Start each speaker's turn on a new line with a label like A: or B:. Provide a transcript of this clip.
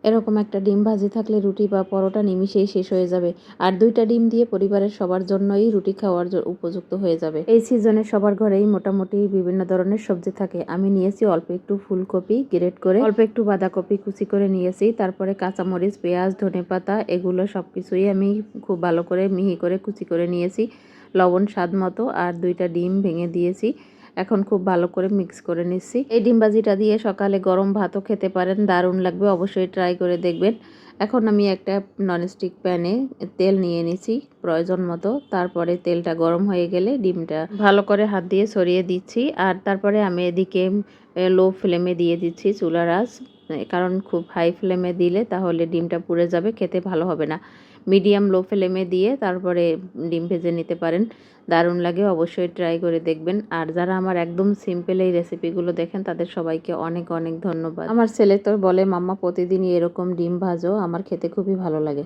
A: এরকম একটা ডিম ভাজি থাকলে রুটি বা পরোটা নিমিষেই শেষ হয়ে যাবে। আর 2টা ডিম দিয়ে পরিবারের সবার জন্যই রুটি খাওয়ার উপযুক্ত হয়ে যাবে। এই সিজনে সবার ঘরেই মোটামুটি বিভিন্ন ধরনের সবজি থাকে। আমি নিয়েছি অল্প একটু ফুলকপি গ্রেট করে, অল্প একটু বাঁধাকপি কুচি করে নিয়েছি, তারপরে কাঁচামরিচ, পেঁয়াজ, ধনেপাতা এগুলো সব কিছুই আমি খুব ভালো করে মিহি করে কুচি করে নিয়েছি। লবণ স্বাদ মতো আর 2টা ডিম ভেঙে দিয়েছি। এখন খুব ভালো করে মিক্স করে নিচ্ছি। এই ডিম ভাজিটা দিয়ে সকালে গরম ভাতও খেতে পারেন, দারুণ লাগবে, অবশ্যই ট্রাই করে দেখবেন। এখন আমি একটা ননস্টিক প্যানে তেল নিয়ে নিছি প্রয়োজন মতো। তারপরে তেলটা গরম হয়ে গেলে ডিমটা ভালো করে হাত দিয়ে ছড়িয়ে দিচ্ছি। আর তারপরে আমি এদিকে লো ফ্লেমে দিয়ে দিচ্ছি চুলার আঁচ, কারণ খুব হাই ফ্লেমে দিলে তাহলে ডিমটা পুড়ে যাবে, খেতে ভালো হবে না। মিডিয়াম লো ফ্লেমে দিয়ে তারপরে ডিম ভেজে নিতে পারেন, দারুণ লাগে, অবশ্যই ট্রাই করে দেখবেন। আর যারা আমার একদম সিম্পল এই রেসিপিগুলো দেখেন তাদের সবাইকে অনেক অনেক ধন্যবাদ। আমার ছেলে তো বলে মাম্মা প্রতিদিনই এরকম ডিম ভাজো, আমার খেতে খুবই ভালো লাগে।